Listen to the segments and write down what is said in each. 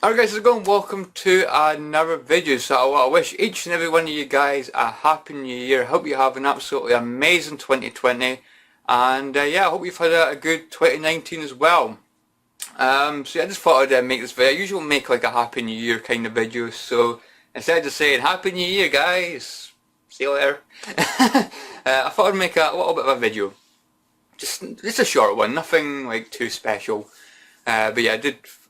Alright guys, how's it going? Welcome to another video. So I wish each and every one of you guys a happy new year. I hope you have an absolutely amazing 2020 and yeah, I hope you've had a good 2019 as well. So yeah, I just thought I'd make this video. I usually make like a happy new year kind of video, so instead of just saying happy new year guys, see you later, I thought I'd make a little bit of a video. Just a short one, nothing like too special. But yeah,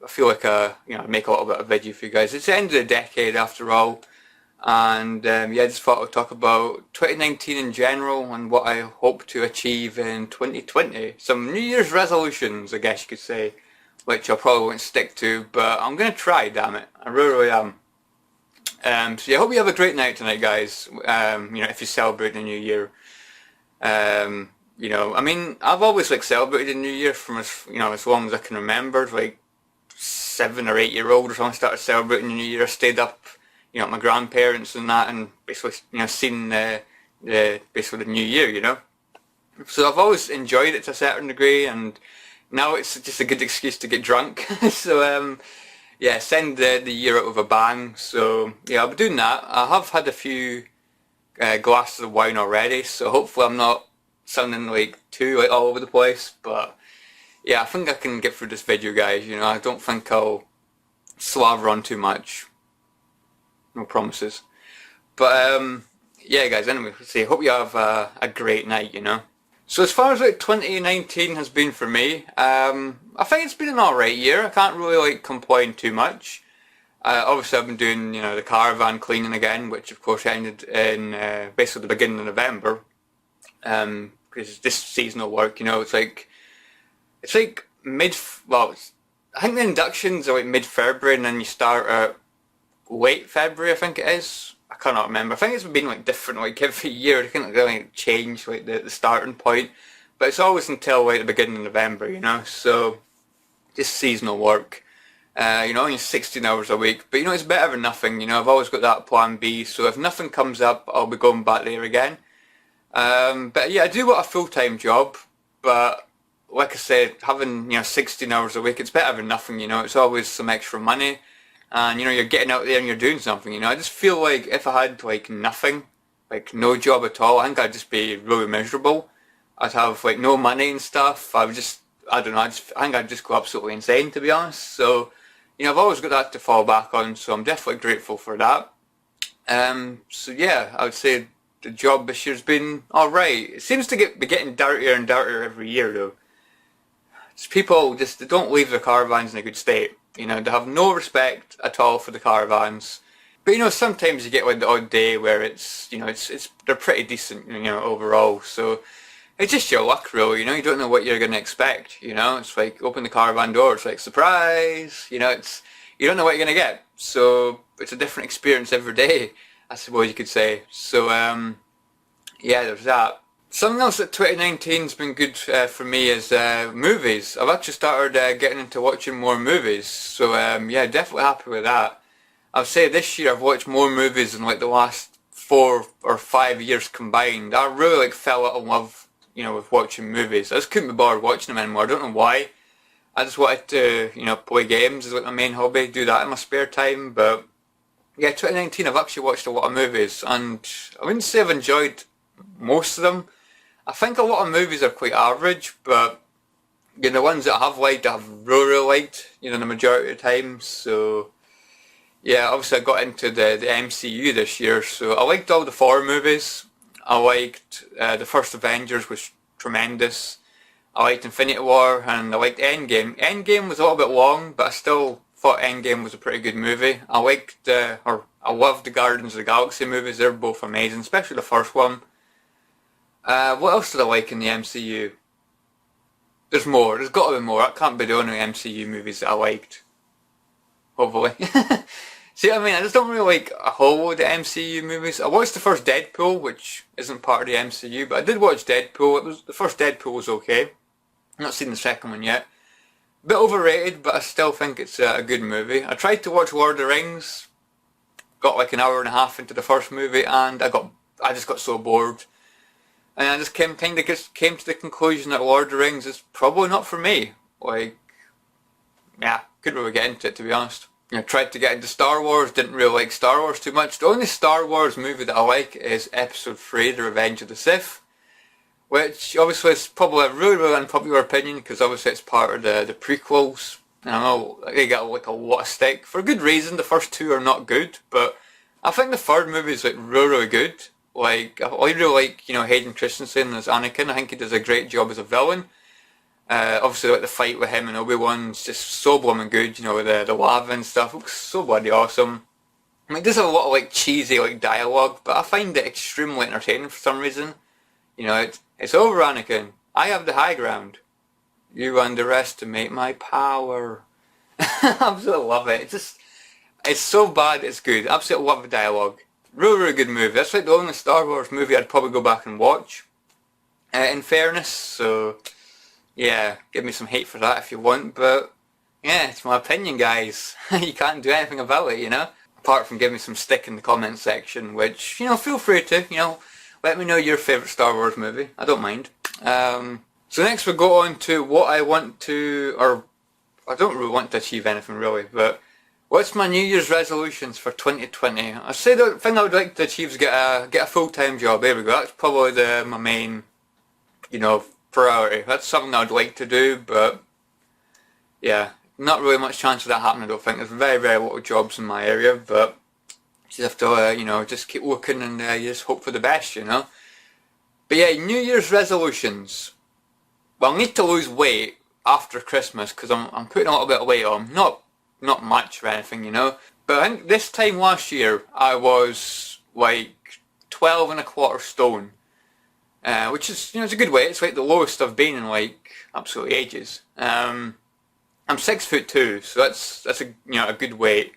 I feel like I'd make a little bit of video for you guys. It's the end of the decade after all, and yeah, I just thought I'd talk about 2019 in general and what I hope to achieve in 2020. Some New Year's resolutions, I guess you could say, which I probably won't stick to, but I'm gonna try. Damn it, I really am. So yeah, I hope you have a great night tonight, guys. If you celebrate the New Year. I mean, I've always like celebrated the New Year from as long as I can remember. Like 7 or 8 year old or something, started celebrating the New Year. I stayed up, at my grandparents and that, and basically, seen basically the New Year. So I've always enjoyed it to a certain degree, and now it's just a good excuse to get drunk. So yeah, send the year out with a bang. So yeah, I'll be doing that. I have had a few glasses of wine already, so hopefully I'm not sounding like too all over the place, but yeah, I think I can get through this video, guys. I don't think I'll slaver on too much. No promises. But yeah, guys, anyway, I hope you have a great night, So as far as like 2019 has been for me, I think it's been an alright year. I can't really complain too much. Obviously I've been doing, the caravan cleaning again, which of course ended in basically the beginning of November. Because it's just seasonal work, it's like I think the inductions are like mid-February and then you start at late February, I think it is. I cannot remember. I think it's been different every year. I think really change the starting point, but it's always until the beginning of November, so just seasonal work. Only 16 hours a week, but it's better than nothing. I've always got that plan B, so if nothing comes up, I'll be going back there again. But yeah, I do want a full-time job, but like I said, having 16 hours a week, it's better than nothing. It's always some extra money, and you're getting out there and you're doing something. I just feel like if I had nothing, no job at all, I think I'd just be really miserable. I'd have no money and stuff. I don't know. I think I'd just go absolutely insane, to be honest. So I've always got that to fall back on, so I'm definitely grateful for that. So yeah, I would say the job this year's been alright. It seems to be getting dirtier and dirtier every year though. People they don't leave their caravans in a good state. They have no respect at all for the caravans. But sometimes you get the odd day where they're pretty decent, overall. So it's just your luck really, you don't know what you're gonna expect, It's like open the caravan door, it's like surprise, you don't know what you're gonna get. So it's a different experience every day, I suppose you could say. So yeah, there's that. Something else that 2019's been good for me is movies. I've actually started getting into watching more movies. So yeah, definitely happy with that. I'd say this year I've watched more movies than the last 4 or 5 years combined. I really fell out of love, with watching movies. I just couldn't be bothered watching them anymore. I don't know why. I just wanted to, play games as my main hobby, do that in my spare time. But yeah, 2019 I've actually watched a lot of movies, and I wouldn't say I've enjoyed most of them. I think a lot of movies are quite average, but the ones that I have liked, I've really liked, the majority of the time. So yeah, obviously I got into the MCU this year, so I liked all the Thor movies. I liked the first Avengers was tremendous. I liked Infinity War, and I liked Endgame. Endgame was a little bit long, but I still thought Endgame was a pretty good movie. I loved the Guardians of the Galaxy movies. They're both amazing, especially the first one. What else did I like in the MCU? There's more. There's got to be more. That can't be the only MCU movies that I liked. Hopefully. See what I mean? I just don't really like a whole load of MCU movies. I watched the first Deadpool, which isn't part of the MCU, but I did watch Deadpool. The first Deadpool was okay. I've not seen the second one yet. A bit overrated, but I still think it's a good movie. I tried to watch Lord of the Rings. Got an hour and a half into the first movie, and I just got so bored. And I just came to the conclusion that Lord of the Rings is probably not for me. Yeah, couldn't really get into it, to be honest. tried to get into Star Wars, didn't really like Star Wars too much. The only Star Wars movie that I like is Episode 3, The Revenge of the Sith, which obviously is probably a really, really unpopular opinion because obviously it's part of the prequels. And I know they get like a lot of stick for a good reason. The first two are not good, but I think the third movie is like really, really good. Like I really like Hayden Christensen as Anakin. I think he does a great job as a villain. Obviously, like the fight with him and Obi-Wan's just so blooming good. With the lava and stuff, it looks so bloody awesome. I mean, it does have a lot of like cheesy like dialogue, but I find it extremely entertaining for some reason. It's over, Anakin. I have the high ground. You underestimate my power. I absolutely love it. It's so bad, it's good. Absolutely love the dialogue. Really, really good movie. That's like the only Star Wars movie I'd probably go back and watch. In fairness, so yeah, give me some hate for that if you want, but yeah, it's my opinion, guys. You can't do anything about it, Apart from giving me some stick in the comments section, which, feel free to, let me know your favourite Star Wars movie. I don't mind. So next we go on to what I want to, or I don't really want to achieve anything really, but what's my New Year's resolutions for 2020? I say the thing I would like to achieve is get a full-time job. There we go. That's probably my main, priority. That's something I'd like to do, but yeah, not really much chance of that happening. I don't think. There's very, very little jobs in my area, but you just have to, just keep looking and you just hope for the best, But yeah, New Year's resolutions. Well, I need to lose weight after Christmas because I'm putting a little bit of weight on. Not much or anything, But I think this time last year I was like 12 and a quarter stone, which is it's a good weight. It's like the lowest I've been in like absolutely ages. I'm 6'2", so that's a good weight,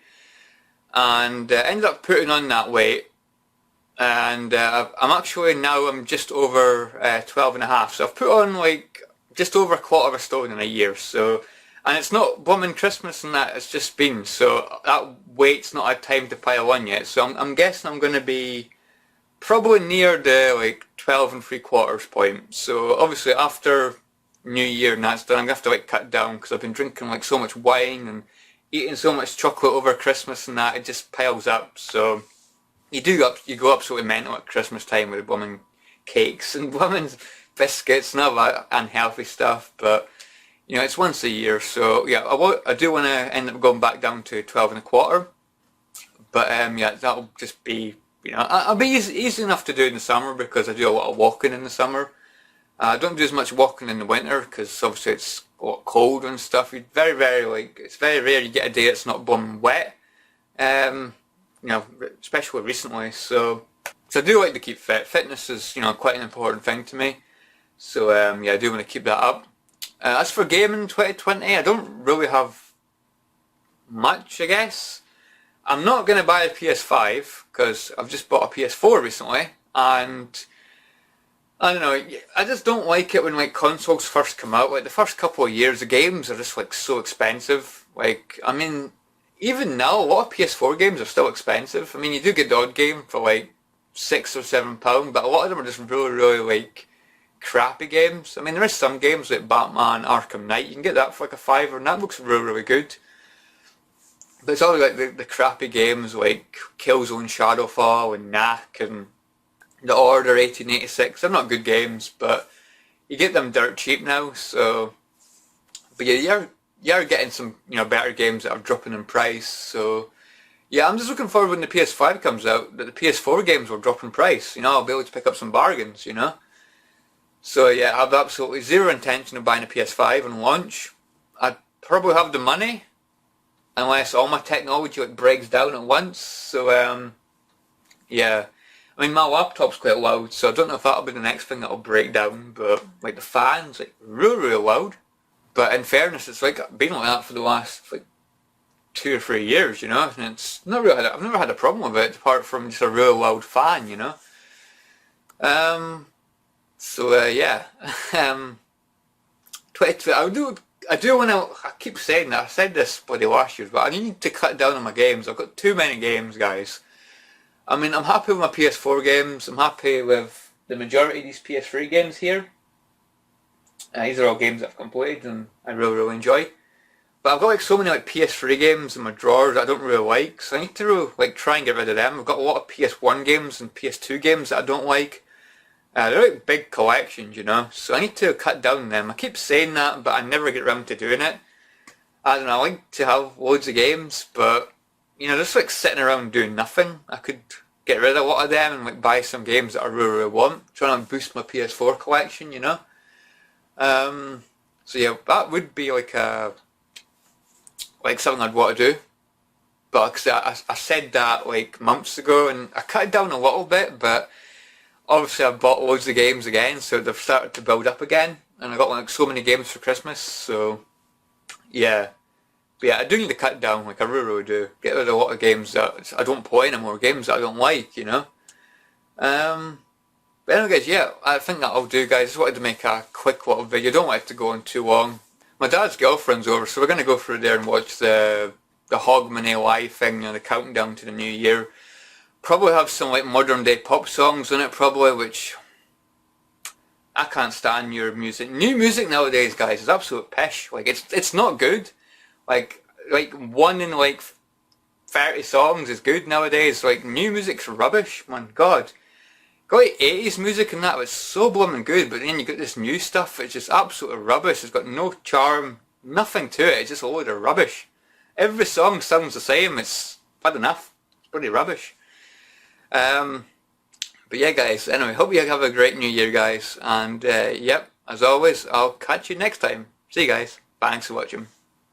and ended up putting on that weight. And I'm just over 12 and a half, so I've put on like just over a quarter of a stone in a year. So, and it's not blooming Christmas and that, it's just been, so that weight's not had time to pile on yet. So I'm guessing I'm going to be probably near the like 12 and 3/4 point. So obviously after New Year and that's done, I'm going to have to like cut down because I've been drinking like so much wine and eating so much chocolate over Christmas and that, it just piles up. So you go absolutely mental at Christmas time with the blooming cakes and blooming biscuits and all that unhealthy stuff, but it's once a year, so yeah, I do want to end up going back down to 12 and a quarter, but yeah, that'll just be, I'll be easy enough to do in the summer because I do a lot of walking in the summer. I don't do as much walking in the winter because obviously it's a lot cold and stuff. It's very rare you get a day that's not blooming wet, especially recently, so I do like to keep fit. Fitness is, quite an important thing to me. So yeah, I do want to keep that up. As for gaming in 2020, I don't really have much, I guess. I'm not going to buy a PS5 because I've just bought a PS4 recently, and I don't know, I just don't like it when like consoles first come out. Like the first couple of years, the games are just like so expensive. Like, I mean, even now, a lot of PS4 games are still expensive. I mean, you do get the odd game for like £6 or £7, but a lot of them are just really, really like crappy games. I mean, there is some games like Batman Arkham Knight, you can get that for like a £5 and that looks really, really good. But it's all like the crappy games like Killzone Shadowfall and Knack and The Order 1886. They're not good games, but you get them dirt cheap now, so... But yeah, you're getting some, better games that are dropping in price, so... Yeah, I'm just looking forward when the PS5 comes out, that the PS4 games will drop in price. I'll be able to pick up some bargains, So yeah, I have absolutely zero intention of buying a PS5 on launch. I'd probably have the money, unless all my technology like breaks down at once. So yeah, I mean my laptop's quite loud, so I don't know if that'll be the next thing that'll break down. But like the fans, like really, really loud. But in fairness, it's like been like that for the last like 2 or 3 years, and it's not really. I've never had a problem with it apart from just a really loud fan, So yeah, 2020. I do want to. I keep saying that. I said this bloody last year, but I need to cut down on my games. I've got too many games, guys. I mean, I'm happy with my PS4 games. I'm happy with the majority of these PS3 games here. These are all games that I've completed and I really, really enjoy. But I've got like so many like PS3 games in my drawers that I don't really like, so I need to like try and get rid of them. I've got a lot of PS1 games and PS2 games that I don't like. They're like big collections, you know, so I need to cut down on them. I keep saying that, but I never get around to doing it. I don't know, I like to have loads of games, but, you know, just like sitting around doing nothing. I could get rid of a lot of them and like buy some games that I really, really want. Trying to boost my PS4 collection, you know. So yeah, that would be like something I'd want to do. But cause I said that like months ago and I cut it down a little bit, but obviously I've bought loads of games again, so they've started to build up again. And I got like so many games for Christmas, so yeah. But yeah, I do need to cut down, like I really, really do. Get rid of a lot of games that I don't play anymore, games that I don't like, you know. But anyway guys, yeah, I think that'll do guys. Just wanted to make a quick little video, don't want it to go on too long. My dad's girlfriend's over, so we're going to go through there and watch the Hogmanay Live thing, you know, the countdown to the new year. Probably have some like modern day pop songs in it probably, which I can't stand new music. New music nowadays guys is absolute pish. Like it's not good. Like one in like 30 songs is good nowadays. Like new music's rubbish, man. God. Got like 80s music and that was so blooming good, but then you got this new stuff, it's just absolute rubbish. It's got no charm, nothing to it, it's just a load of rubbish. Every song sounds the same, it's bad enough. It's pretty rubbish. But yeah guys, anyway, hope you have a great new year guys, and yep, as always, I'll catch you next time. See you guys, thanks for watching.